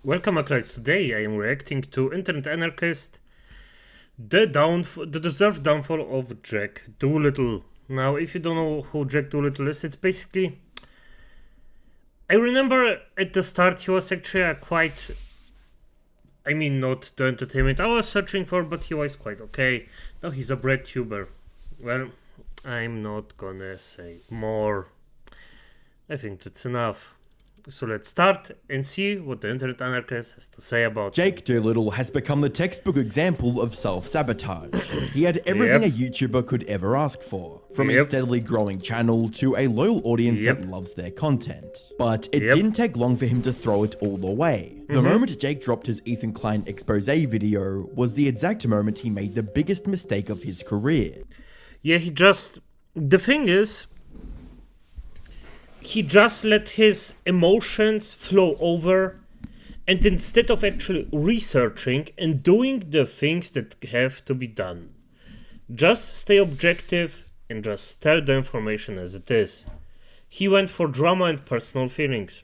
Welcome, guys. Today I am reacting to Internet Anarchist, the deserved downfall of Jake Doolittle. Now, if you don't know who Jake Doolittle is, it's basically... I remember at the start he was actually a quite... I mean, not the entertainment I was searching for, but he was quite okay. Now he's a bread tuber. Well, I'm not gonna say more. I think that's enough. So let's start and see what the Internet Anarchist has to say about Jake Doolittle has become the textbook example of self-sabotage. He had everything a YouTuber could ever ask for, from a steadily growing channel to a loyal audience that loves their content. But it didn't take long for him to throw it all away. The moment Jake dropped his Ethan Klein expose video was the exact moment he made the biggest mistake of his career. Yeah, the thing is, he just let his emotions flow over, and instead of actually researching and doing the things that have to be done, just stay objective and just tell the information as it is. He went for drama and personal feelings.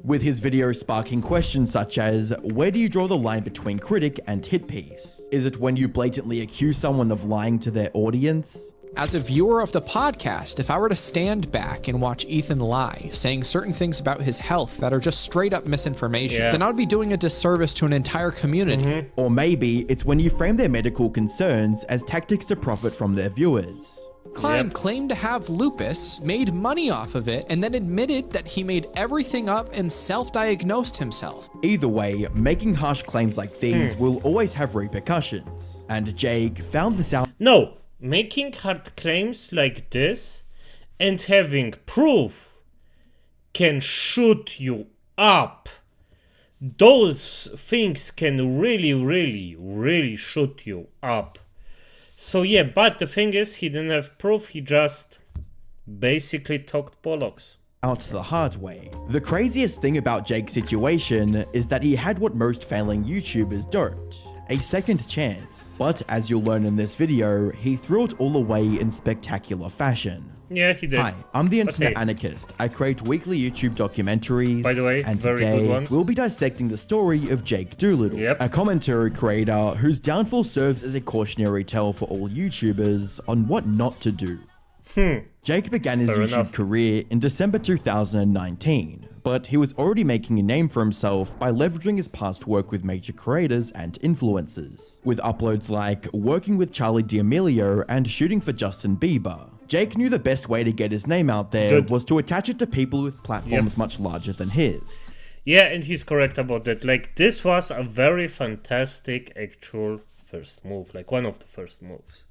With his video sparking questions such as, where do you draw the line between critic and hit piece? Is it when you blatantly accuse someone of lying to their audience? As a viewer of the podcast, if I were to stand back and watch Ethan lie, saying certain things about his health that are just straight up misinformation, then I would be doing a disservice to an entire community. Or maybe it's when you frame their medical concerns as tactics to profit from their viewers. Klein claimed to have lupus, made money off of it, and then admitted that he made everything up and self-diagnosed himself. Either way, making harsh claims like these will always have repercussions. And Jake found this out. No, making hard claims like this and having proof can shoot you up. Those things can really shoot you up. So yeah, but the thing is, he didn't have proof, he just basically talked bollocks. Out the hard way. The craziest thing about Jake's situation is that he had what most failing YouTubers don't. A second chance. But as you'll learn in this video, he threw it all away in spectacular fashion. Yeah, he did. Hi, I'm the Internet Anarchist. I create weekly YouTube documentaries. By the way, and very good today ones. we'll be dissecting the story of Jake Doolittle, a commentary creator whose downfall serves as a cautionary tale for all YouTubers on what not to do. Jake began his YouTube career in December 2019, but he was already making a name for himself by leveraging his past work with major creators and influencers, with uploads like working with Charlie D'Amelio and shooting for Justin Bieber. Jake knew the best way to get his name out there was to attach it to people with platforms much larger than his. Yeah, and he's correct about that. Like, this was a very fantastic actual first move, like one of the first moves.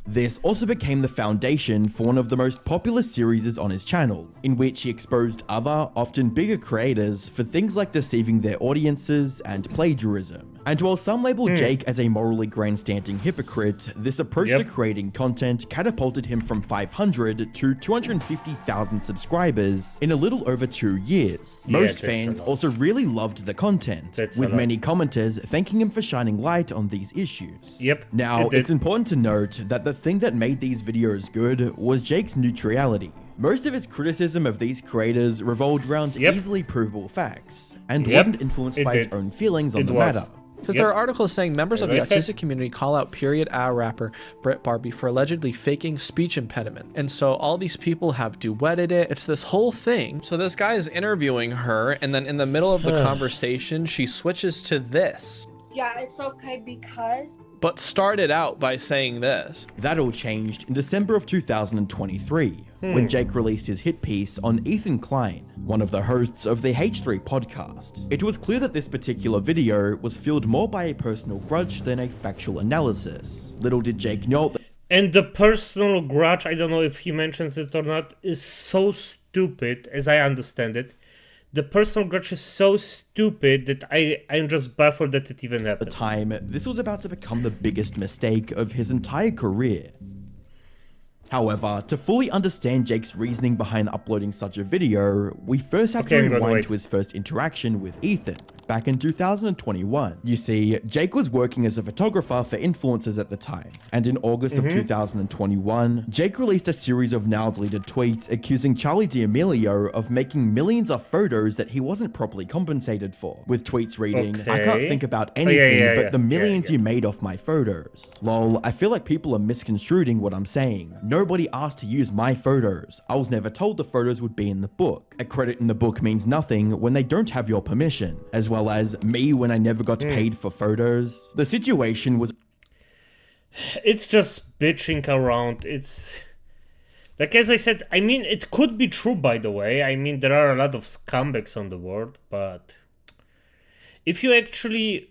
This also became the foundation for one of the most popular series on his channel, in which he exposed other, often bigger creators for things like deceiving their audiences and plagiarism. And while some label Jake as a morally grandstanding hypocrite, this approach to creating content catapulted him from 500 to 250,000 subscribers in a little over 2 years. Most fans also really loved the content, with many commenters thanking him for shining light on these issues. Now, it's important to note that the thing that made these videos good was Jake's neutrality. Most of his criticism of these creators revolved around easily provable facts, and wasn't influenced by his own feelings on the matter. Because there are articles saying members of the autistic community call out period A rapper Brit Barbie for allegedly faking speech impediment. And so all these people have duetted it. It's this whole thing. So this guy is interviewing her, and then in the middle of the conversation, she switches to this. Yeah, it's okay because... But started out by saying this. That all changed in December of 2023, when Jake released his hit piece on Ethan Klein, one of the hosts of the H3 podcast. It was clear that this particular video was fueled more by a personal grudge than a factual analysis. Little did Jake know that... And the personal grudge, I don't know if he mentions it or not, is so stupid, as I understand it. The personal grudge is so stupid that I'm just baffled that it even happened. At the time, this was about to become the biggest mistake of his entire career. However, to fully understand Jake's reasoning behind uploading such a video, we first have to rewind to his first interaction with Ethan, back in 2021. You see, Jake was working as a photographer for influencers at the time, and in August of 2021, Jake released a series of now deleted tweets accusing Charlie D'Amelio of making millions of photos that he wasn't properly compensated for, with tweets reading, I can't think about anything but the millions you made off my photos. Lol, I feel like people are misconstruing what I'm saying. Nobody asked to use my photos. I was never told the photos would be in the book. A credit in the book means nothing when they don't have your permission, as well as me when I never got paid for photos. The situation was... It's just bitching around. It's... Like, as I said, I mean, it could be true, by the way. I mean, there are a lot of scumbags on the world, but... If you actually...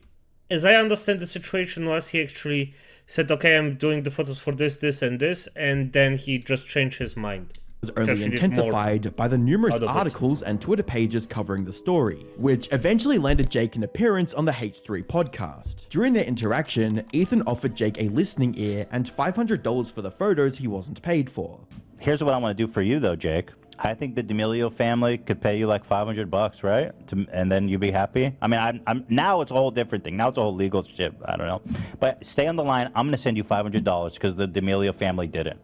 As I understand the situation was, he actually said, okay, I'm doing the photos for this, this, and this, and then he just changed his mind. Was only intensified by the numerous articles and Twitter pages covering the story, which eventually landed Jake an appearance on the H3 podcast. During their interaction, Ethan offered Jake a listening ear and $500 for the photos he wasn't paid for. Here's what I want to do for you, though, Jake. I think the D'Amelio family could pay you like $500, right? And then you'd be happy. I mean, I'm now it's a whole different thing. Now it's a whole legal shit. I don't know. But stay on the line. I'm going to send you $500 because the D'Amelio family didn't.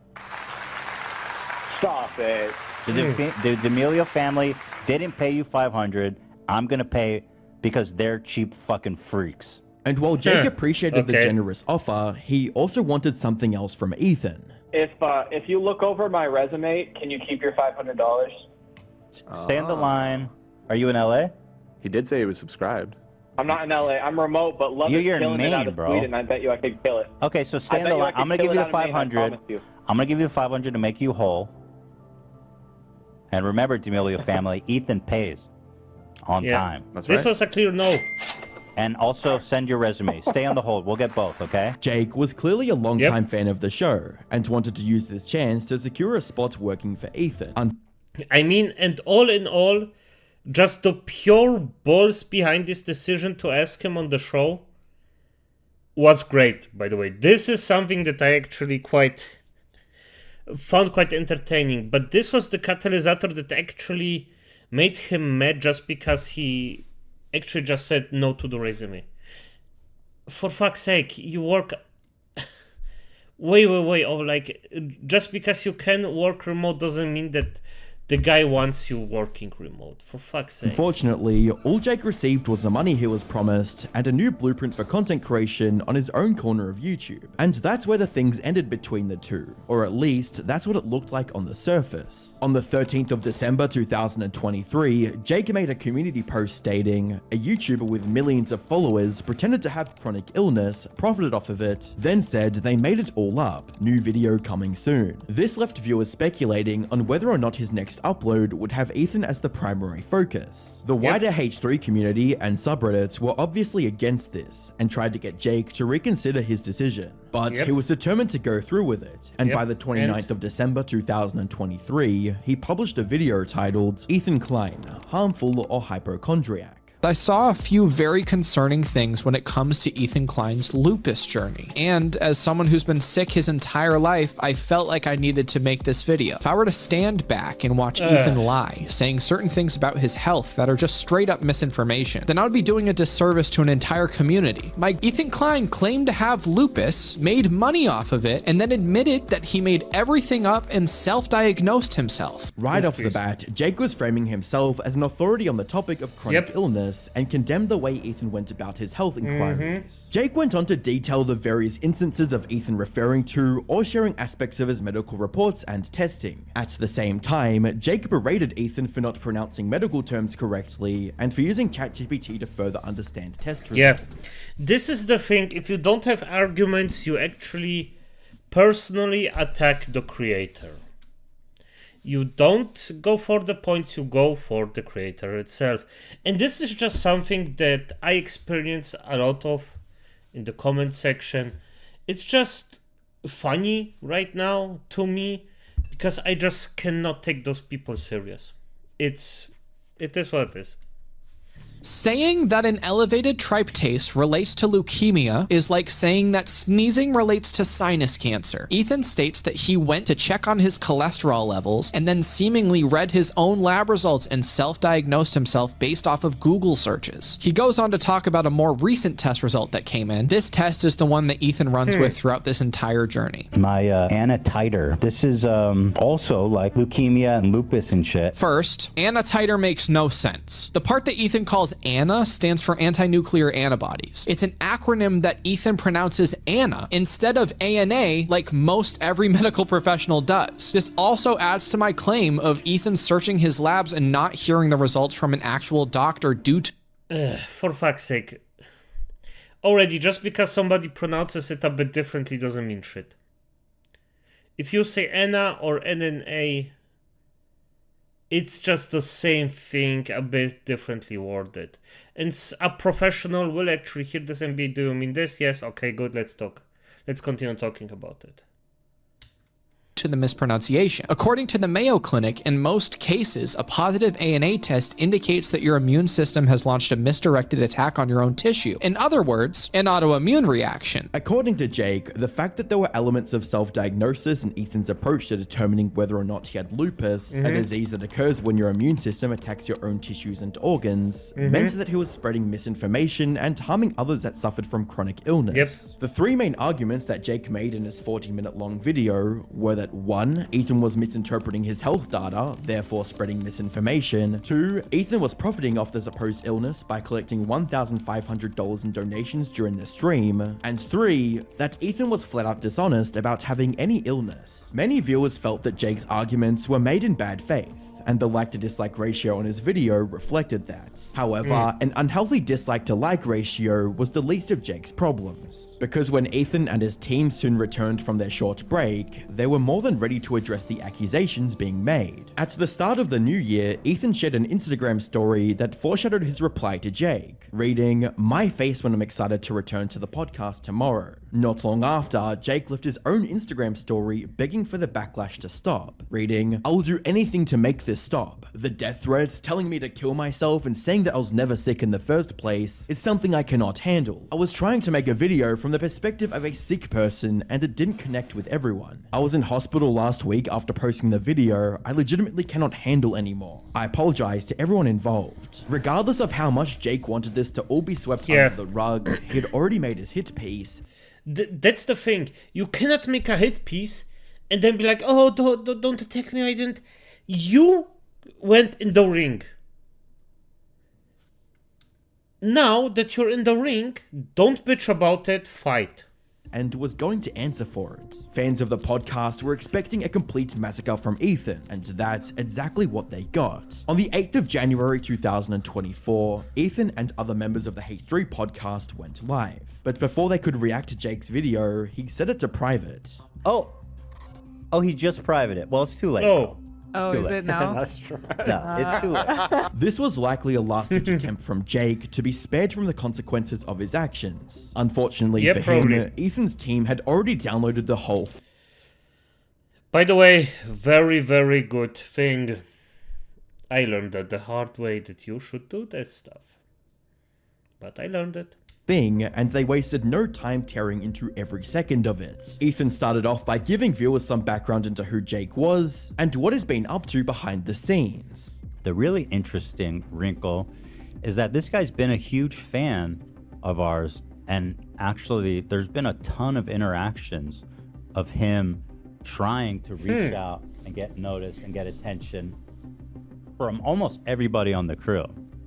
Stop it. The D'Amelio family didn't pay you $500. I'm going to pay because they're cheap fucking freaks. And while Jake appreciated the generous offer, he also wanted something else from Ethan. If you look over my resume, can you keep your $500? Stay on the line. Are you in LA? He did say he was subscribed. I'm not in LA. I'm remote, but love You're it killing in it out Maine, of bro. Sweden. I bet you I could kill it. Okay, so stay on the line. I'm going to give you the 500. I'm going to give you the 500 to make you whole. And remember, D'Amelio family, Ethan pays on time. That's This right. was a clear no. And also send your resume. Stay on the hold. We'll get both, okay? Jake was clearly a longtime fan of the show and wanted to use this chance to secure a spot working for Ethan. I mean, and all in all, just the pure balls behind this decision to ask him on the show was great, by the way. This is something that I actually found quite entertaining. But this was the catalyst that actually made him mad just because he actually just said no to the resume. For fuck's sake, you work way. Oh, like, just because you can work remote doesn't mean that the guy wants you working remote. For fuck's sake. Unfortunately, all Jake received was the money he was promised and a new blueprint for content creation on his own corner of YouTube. And that's where the things ended between the two. Or at least, that's what it looked like on the surface. On the 13th of December 2023, Jake made a community post stating, a YouTuber with millions of followers pretended to have chronic illness, profited off of it, then said they made it all up. New video coming soon. This left viewers speculating on whether or not his next upload would have Ethan as the primary focus. The wider H3 community and subreddits were obviously against this and tried to get Jake to reconsider his decision, but he was determined to go through with it, and by the 29th of December 2023, he published a video titled Ethan Klein, Harmful or Hypochondriac. I saw a few very concerning things when it comes to Ethan Klein's lupus journey. And as someone who's been sick his entire life, I felt like I needed to make this video. If I were to stand back and watch Ethan lie, saying certain things about his health that are just straight up misinformation, then I would be doing a disservice to an entire community. Ethan Klein claimed to have lupus, made money off of it, and then admitted that he made everything up and self-diagnosed himself. Right off the bat, Jake was framing himself as an authority on the topic of chronic illness and condemned the way Ethan went about his health inquiries. Jake went on to detail the various instances of Ethan referring to or sharing aspects of his medical reports and testing. At the same time, Jake berated Ethan for not pronouncing medical terms correctly and for using ChatGPT to further understand test results. This is the thing, if you don't have arguments, you actually personally attack the creator. You don't go for the points, you go for the creator itself. And this is just something that I experience a lot of in the comment section. It's just funny right now to me because I just cannot take those people serious. It is what it is. Saying that an elevated tryptase relates to leukemia is like saying that sneezing relates to sinus cancer. Ethan states that he went to check on his cholesterol levels and then seemingly read his own lab results and self-diagnosed himself based off of Google searches. He goes on to talk about a more recent test result that came in. This test is the one that Ethan runs with throughout this entire journey. My Anna titer. This is also like leukemia and lupus and shit. First, Anna titer makes no sense. The part that Ethan calls ANA stands for anti-nuclear antibodies. It's an acronym that Ethan pronounces ANA instead of ANA like most every medical professional does. This also adds to my claim of Ethan searching his labs and not hearing the results from an actual doctor due to... For fuck's sake. Already, just because somebody pronounces it a bit differently doesn't mean shit. If you say ANA or NNA, it's just the same thing, a bit differently worded. And a professional will actually hear this and be, do you mean this? Yes, okay, good, let's talk. Let's continue talking about it. To the mispronunciation. According to the Mayo Clinic, in most cases, a positive ANA test indicates that your immune system has launched a misdirected attack on your own tissue. In other words, an autoimmune reaction. According to Jake, the fact that there were elements of self-diagnosis in Ethan's approach to determining whether or not he had lupus, a disease that occurs when your immune system attacks your own tissues and organs, meant that he was spreading misinformation and harming others that suffered from chronic illness. The three main arguments that Jake made in his 40-minute long video were that 1. Ethan was misinterpreting his health data, therefore spreading misinformation. 2. Ethan was profiting off the supposed illness by collecting $1,500 in donations during the stream. And 3. That Ethan was flat out dishonest about having any illness. Many viewers felt that Jake's arguments were made in bad faith, and the like to dislike ratio on his video reflected that. However, an unhealthy dislike to like ratio was the least of Jake's problems, because when Ethan and his team soon returned from their short break, they were more than ready to address the accusations being made. At the start of the new year, Ethan shared an Instagram story that foreshadowed his reply to Jake, reading, "My face when I'm excited to return to the podcast tomorrow." Not long after, Jake left his own Instagram story begging for the backlash to stop, reading, "I'll do anything to make this stop. The death threats, telling me to kill myself and saying that I was never sick in the first place is something I cannot handle. I was trying to make a video from the perspective of a sick person and it didn't connect with everyone. I was in hospital last week after posting the video. I legitimately cannot handle anymore. I apologize to everyone involved." Regardless of how much Jake wanted this to all be swept under the rug, he had already made his hit piece. That's the thing. You cannot make a hit piece and then be like, oh, don't attack me, I didn't. You went in the ring. Now that you're in the ring, don't bitch about it, fight. And was going to answer for it. Fans of the podcast were expecting a complete massacre from Ethan, and that's exactly what they got. On the 8th of January 2024, Ethan and other members of the H3 podcast went live. But before they could react to Jake's video, he set it to private. Oh, he just private it. Well, it's too late. Oh. Oh, is it now? That's true. No, it's too late. This was likely a last-ditch attempt from Jake to be spared from the consequences of his actions. Unfortunately for him, Ethan's team had already downloaded the whole By the way, very, very good thing. I learned that the hard way that you should do that stuff. But I learned it. thing, and they wasted no time tearing into every second of it. Ethan started off by giving viewers some background into who Jake was, and what he's been up to behind the scenes. The really interesting wrinkle is that this guy's been a huge fan of ours, and actually there's been a ton of interactions of him trying to reach out and get noticed and get attention from almost everybody on the crew.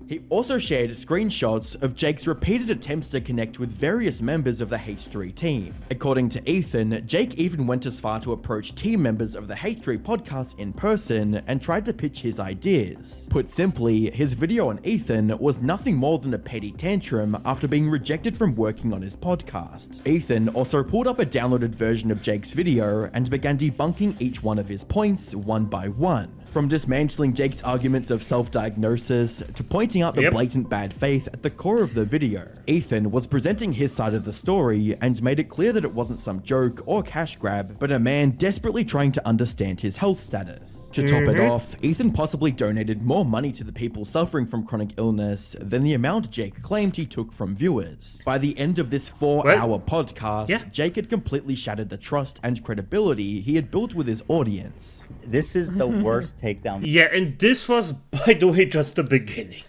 He also shared screenshots of Jake's repeated attempts to connect with various members of the H3 team. According to Ethan, Jake even went as far to approach team members of the H3 podcast in person and tried to pitch his ideas. Put simply, his video on Ethan was nothing more than a petty tantrum after being rejected from working on his podcast. Ethan also pulled up a downloaded version of Jake's video and began debunking each one of his points one by one. From dismantling Jake's arguments of self-diagnosis to pointing out the blatant bad faith at the core of the video, Ethan was presenting his side of the story and made it clear that it wasn't some joke or cash grab, but a man desperately trying to understand his health status. To top it off, Ethan possibly donated more money to the people suffering from chronic illness than the amount Jake claimed he took from viewers. By the end of this 4-hour podcast, Jake had completely shattered the trust and credibility he had built with his audience. This is the worst takedown. Yeah, and this was, by the way, just the beginning.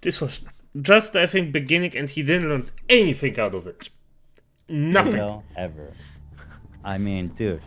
This was just, I think, beginning, and he didn't learn anything out of it. Nothing. No, ever. I mean, dude,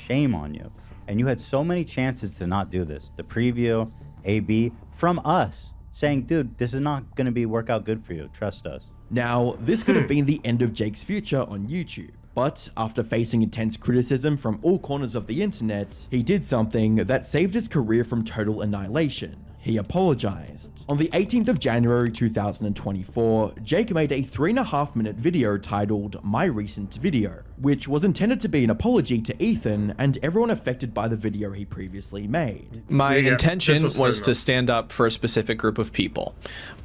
shame on you. And you had so many chances to not do this. The preview, AB, from us, saying, dude, this is not going to work out good for you. Trust us. Now, this could have been the end of Jake's future on YouTube. But after facing intense criticism from all corners of the internet, he did something that saved his career from total annihilation. He apologized. On the 18th of January 2024, Jake made a 3.5-minute video titled My Recent Video, which was intended to be an apology to Ethan and everyone affected by the video he previously made. My intention was to stand up for a specific group of people,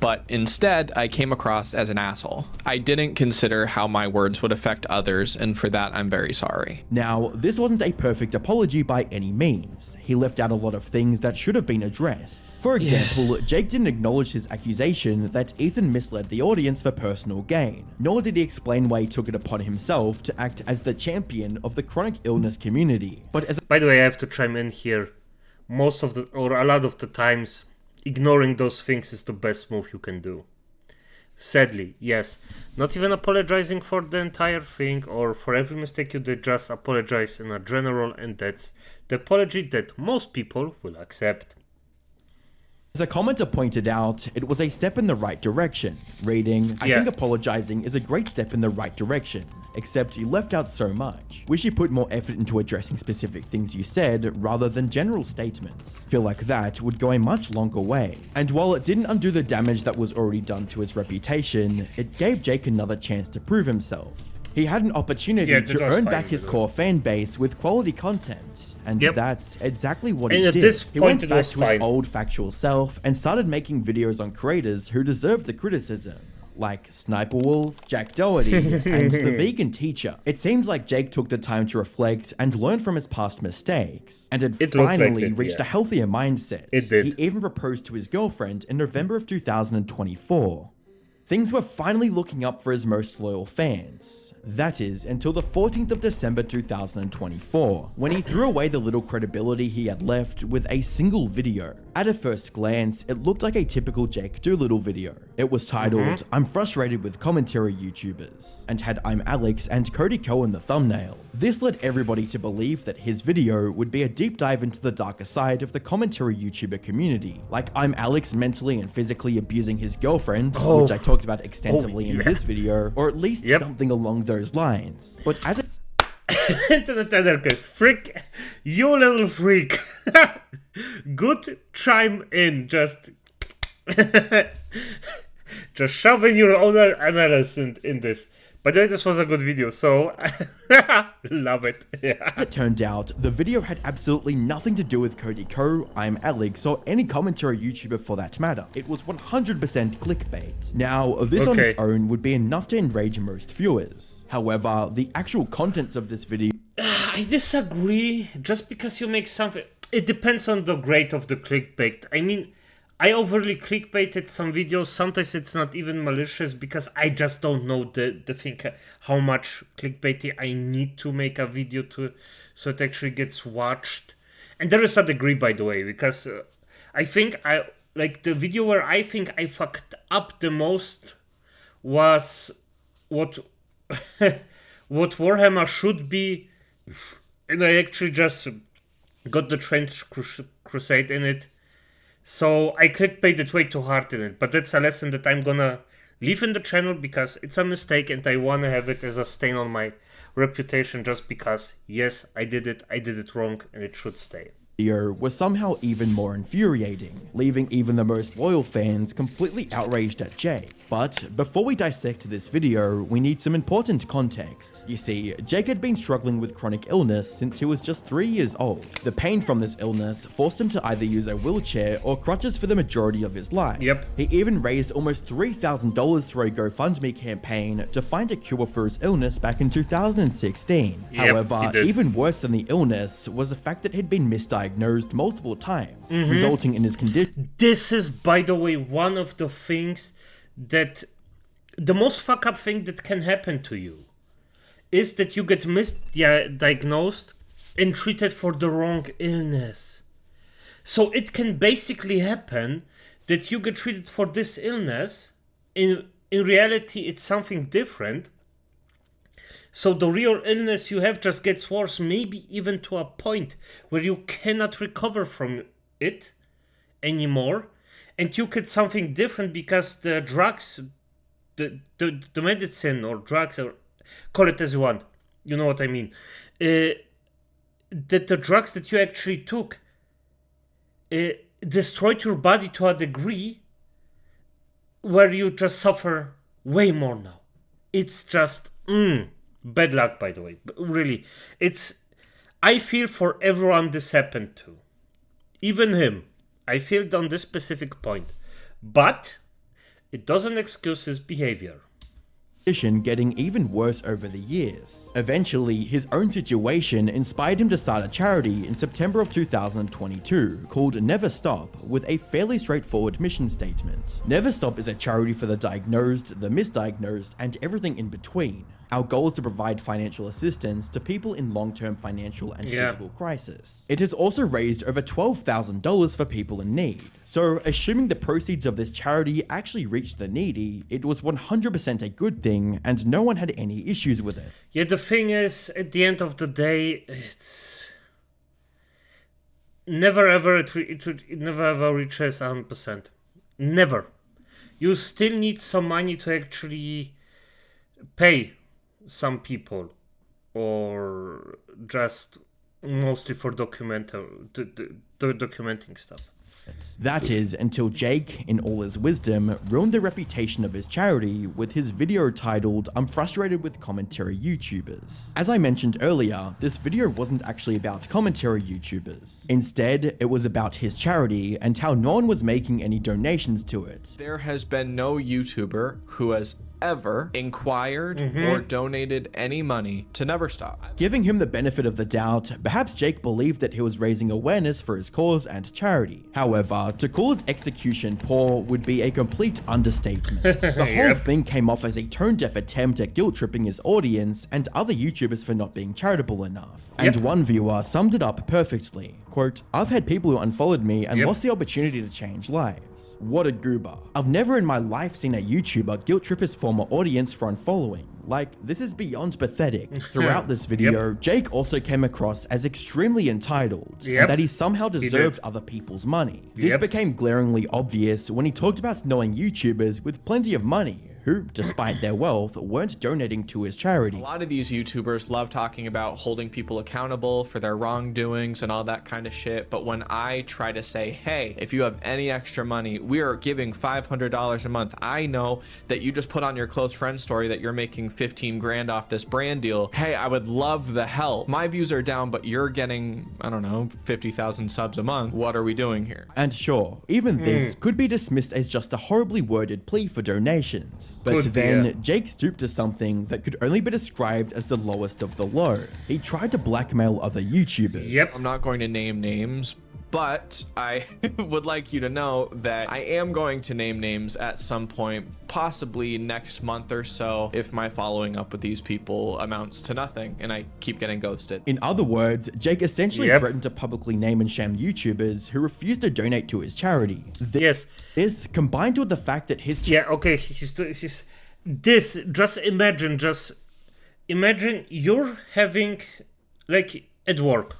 but instead I came across as an asshole. I didn't consider how my words would affect others, and for that I'm very sorry. Now, this wasn't a perfect apology by any means. He left out a lot of things that should have been addressed. For example, Jake didn't acknowledge his accusation that Ethan misled the audience for personal gain, nor did he explain why he took it upon himself to act as the champion of the chronic illness community. But as by the way, I have to chime in here. Most of the, or a lot of the times, ignoring those things is the best move you can do. Sadly, yes. Not even apologizing for the entire thing or for every mistake you did, just apologize in a general, and that's the apology that most people will accept. As a commenter pointed out, it was a step in the right direction, reading, I think apologizing is a great step in the right direction, except you left out so much. Wish you put more effort into addressing specific things you said rather than general statements. Feel like that would go a much longer way. And while it didn't undo the damage that was already done to his reputation, it gave Jake another chance to prove himself. He had an opportunity to earn back his core fan base with quality content. And that's exactly what he did. He went back to his old factual self and started making videos on creators who deserved the criticism, like Sniper Wolf, Jack Doherty, and the vegan teacher. It seems like Jake took the time to reflect and learn from his past mistakes, and had finally reached a healthier mindset. He even proposed to his girlfriend in November of 2024. Things were finally looking up for his most loyal fans. That is, until the 14th of December 2024, when he threw away the little credibility he had left with a single video. At a first glance, it looked like a typical Jake Doolittle video. It was titled, I'm frustrated with commentary YouTubers, and had I'm Alex and Cody Ko in the thumbnail. This led everybody to believe that his video would be a deep dive into the darker side of the commentary YouTuber community, like I'm Alex mentally and physically abusing his girlfriend, which I talked about extensively in this video, or at least something along those lines. But as a Internet anarchist, freak, you little freak. Good chime in, just shoving your own analysis in this. But then this was a good video, so love it. As it turned out, the video had absolutely nothing to do with Cody Ko, I'm Alex, or any commentary YouTuber for that matter. It was 100% clickbait. Now, this on its own would be enough to enrage most viewers. However, the actual contents of this video... I disagree. Just because you make something... It depends on the grade of the clickbait. I mean... I overly clickbaited some videos. Sometimes it's not even malicious because I just don't know the thing, how much clickbaity I need to make a video to so it actually gets watched. And there is a degree, by the way, because I think like the video where I think I fucked up the most was what what Warhammer should be, and I actually just got the Trench Crusade in it. So I clickbaited way too hard in it, but that's a lesson that I'm gonna leave in the channel because it's a mistake and I wanna have it as a stain on my reputation just because, yes, I did it wrong and it should stay. video was somehow even more infuriating, leaving even the most loyal fans completely outraged at Jake. But before we dissect this video, we need some important context. You see, Jake had been struggling with chronic illness since he was just 3 years old. The pain from this illness forced him to either use a wheelchair or crutches for the majority of his life. Yep. He even raised almost $3,000 through a GoFundMe campaign to find a cure for his illness back in 2016. Yep, However, he did. even worse than the illness was the fact that he'd been misdiagnosed multiple times, resulting in his condition. This is, by the way, one of the things that the most fuck up thing that can happen to you is that you get misdiagnosed and treated for the wrong illness. So it can basically happen that you get treated for this illness. In reality, it's something different. So the real illness you have just gets worse, maybe even to a point where you cannot recover from it anymore. And you get something different because the drugs, the medicine or drugs, or call it as you want, you know what I mean, that the drugs that you actually took destroyed your body to a degree where you just suffer way more now. It's just bad luck, by the way. But really, I feel for everyone this happened to, even him. I feel on this specific point, but it doesn't excuse his behavior. Getting even worse over the years. Eventually, his own situation inspired him to start a charity in September of 2022 called Never Stop, with a fairly straightforward mission statement. Never Stop is a charity for the diagnosed, the misdiagnosed, and everything in between. Our goal is to provide financial assistance to people in long-term financial and physical crisis. It has also raised over $12,000 for people in need. So, assuming the proceeds of this charity actually reached the needy, it was 100% a good thing, and no one had any issues with it. Yeah, the thing is, at the end of the day, it's never ever it never ever reaches 100%. Never. You still need some money to actually pay some people, or just mostly for documenting stuff. That is, until Jake, in all his wisdom, ruined the reputation of his charity with his video titled "I'm Frustrated with Commentary YouTubers." As I mentioned earlier, this video wasn't actually about commentary YouTubers. Instead, it was about his charity and how no one was making any donations to it. There has been no YouTuber who has ever inquired or donated any money to Never Stop. Giving him the benefit of the doubt, perhaps Jake believed that he was raising awareness for his cause and charity. However, to call his execution poor would be a complete understatement. The whole thing came off as a tone-deaf attempt at guilt-tripping his audience and other YouTubers for not being charitable enough. And one viewer summed it up perfectly. Quote, "I've had people who unfollowed me and lost the opportunity to change lives. What a goober. I've never in my life seen a YouTuber guilt trip his former audience for unfollowing. Like, this is beyond pathetic." Throughout this video, Jake also came across as extremely entitled, and that he somehow deserved other people's money. This became glaringly obvious when he talked about knowing YouTubers with plenty of money who, despite their wealth, weren't donating to his charity. A lot of these YouTubers love talking about holding people accountable for their wrongdoings and all that kind of shit, but when I try to say, hey, if you have any extra money, we are giving $500 a month. I know that you just put on your close friend story that you're making 15 grand off this brand deal. Hey, I would love the help. My views are down, but you're getting, I don't know, 50,000 subs a month. What are we doing here? And sure, even this could be dismissed as just a horribly worded plea for donations. But then, Jake stooped to something that could only be described as the lowest of the low. He tried to blackmail other YouTubers. I'm not going to name names, but I would like you to know that I am going to name names at some point, possibly next month or so, if my following up with these people amounts to nothing and I keep getting ghosted. In other words, Jake essentially threatened to publicly name and shame YouTubers who refused to donate to his charity. This, combined with the fact that his just imagine you're having, like, at work,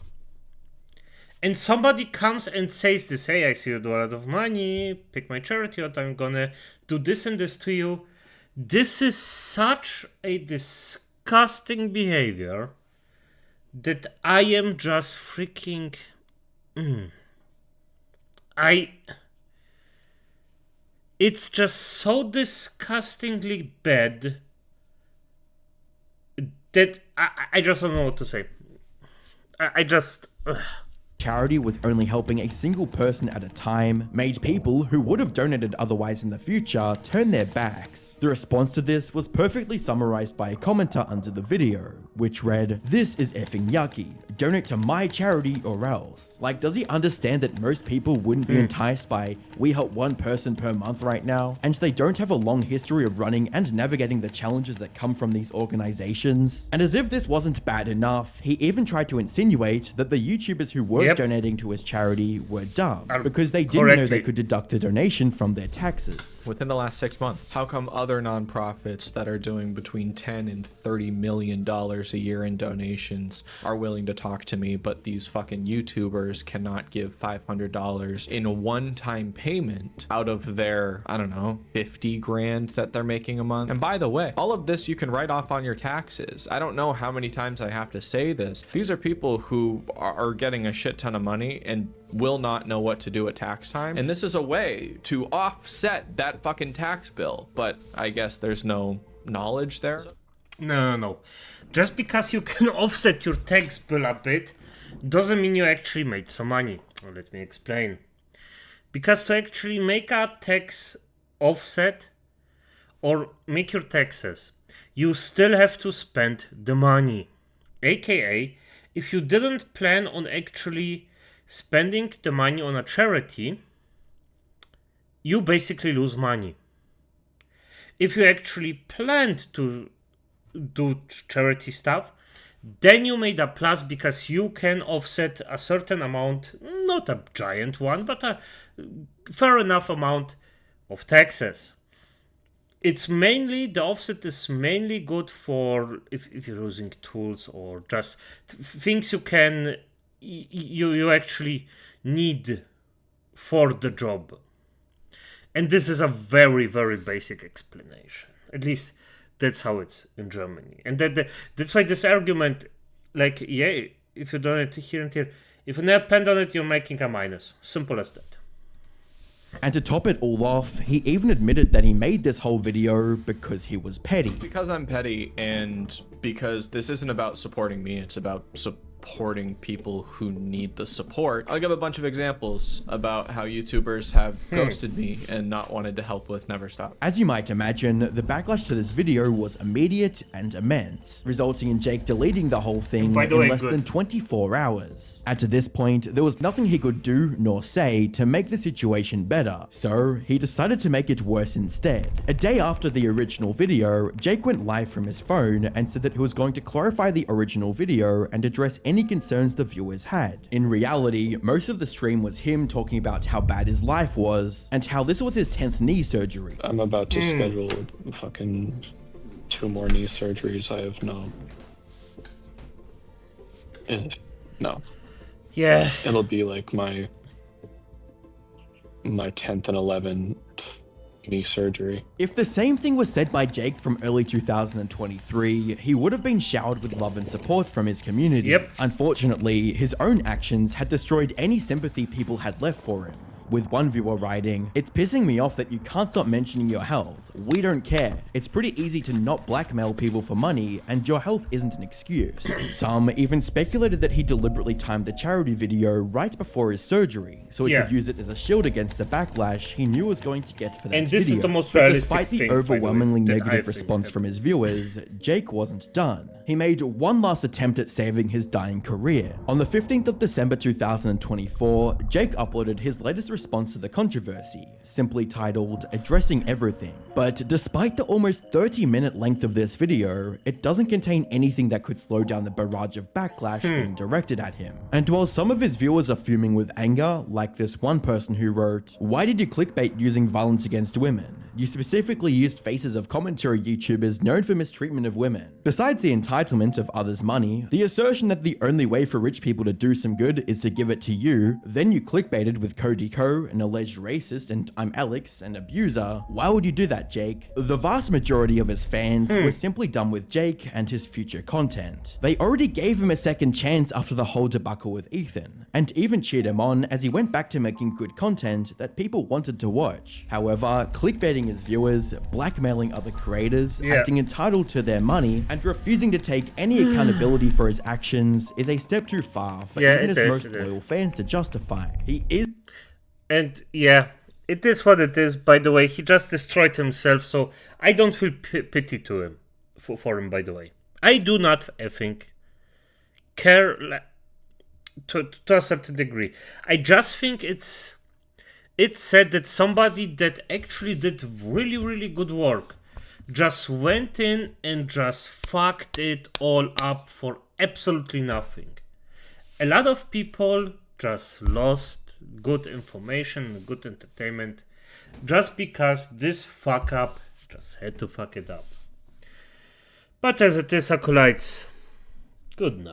and somebody comes and says this, hey, I see you do a lot of money, pick my charity out, I'm gonna do this and this to you. This is such a disgusting behavior that I am just freaking It's just so disgustingly bad that I just don't know what to say. I just... Charity was only helping a single person at a time, made people who would have donated otherwise in the future turn their backs. The response to this was perfectly summarized by a commenter under the video, which read, "This is effing yucky. Donate to my charity or else." Like, does he understand that most people wouldn't be enticed by, we help one person per month right now, and they don't have a long history of running and navigating the challenges that come from these organizations? And as if this wasn't bad enough, he even tried to insinuate that the YouTubers who were donating to his charity were dumb, because they didn't know they could deduct the donation from their taxes. Within the last 6 months, how come other nonprofits that are doing between $10 and $30 million a year in donations are willing to talk to me, but these fucking YouTubers cannot give $500 in a one-time payment out of their, I don't know, 50 grand that they're making a month? And by the way, all of this you can write off on your taxes. I don't know how many times I have to say this. These are people who are getting a shit ton of money and will not know what to do at tax time, and this is a way to offset that fucking tax bill, but I guess there's no knowledge there. No. Just because you can offset your tax bill a bit doesn't mean you actually made some money. Well, let me explain. Because to actually make a tax offset or make your taxes, you still have to spend the money. AKA, if you didn't plan on actually spending the money on a charity, you basically lose money. If you actually planned to do charity stuff, then you made a plus because you can offset a certain amount, not a giant one, but a fair enough amount of taxes. It's mainly, the offset is mainly good for if you're using tools or just things you can, you actually need for the job. And this is a very, very basic explanation. At least that's how it's in Germany. And that's why this argument, like, yeah, if you donate here and here, if you never planned on it, you're making a minus. Simple as that. And to top it all off, he even admitted that he made this whole video because he was petty. Because I'm petty, and because this isn't about supporting me, it's about supporting people who need the support. I'll give a bunch of examples about how YouTubers have ghosted me and not wanted to help with Never Stop. As you might imagine, the backlash to this video was immediate and immense, resulting in Jake deleting the whole thing in less than 24 hours. And to this point, there was nothing he could do nor say to make the situation better, so he decided to make it worse instead. A day after the original video, Jake went live from his phone and said that he was going to clarify the original video and address any concerns the viewers had. In reality, most of the stream was him talking about how bad his life was and how this was his 10th knee surgery. I'm about to schedule fucking 2 more knee surgeries. I have no. Yeah. It'll be like my 10th and 11th knee surgery. If the same thing was said by Jake from early 2023, he would have been showered with love and support from his community. Yep. Unfortunately, his own actions had destroyed any sympathy people had left for him. With one viewer writing, "It's pissing me off that you can't stop mentioning your health. We don't care. It's pretty easy to not blackmail people for money, and your health isn't an excuse." Some even speculated that he deliberately timed the charity video right before his surgery, so he could use it as a shield against the backlash he knew was going to get for that and this video. is the most But realistic despite the thing, overwhelmingly by the way, that negative I response think from his viewers, Jake wasn't done. He made one last attempt at saving his dying career. On the 15th of December 2024, Jake uploaded his latest response to the controversy, simply titled "Addressing Everything." But despite the almost 30-minute length of this video, it doesn't contain anything that could slow down the barrage of backlash being directed at him. And while some of his viewers are fuming with anger, like this one person who wrote, "Why did you clickbait using violence against women? you specifically used faces of commentary YouTubers known for mistreatment of women. Besides the entitlement of others' money, the assertion that the only way for rich people to do some good is to give it to you, then you clickbaited with Cody Co, an alleged racist, and I'm Alex, an abuser. Why would you do that, Jake? The vast majority of his fans were simply done with Jake and his future content. They already gave him a second chance after the whole debacle with Ethan, and even cheered him on as he went back to making good content that people wanted to watch. However, clickbaiting his viewers, blackmailing other creators, acting entitled to their money, and refusing to take any accountability for his actions is a step too far for even his most loyal fans to justify. He is... And yeah, it is what it is. By the way, he just destroyed himself, so I don't feel pity to him for him. By the way, I do not, I think, care to a certain degree. I just think it's sad that somebody that actually did really good work just went in and just fucked it all up for absolutely nothing. A lot of people just lost good information, good entertainment, just because this fuck up just had to fuck it up. But as it is, acolytes, good night.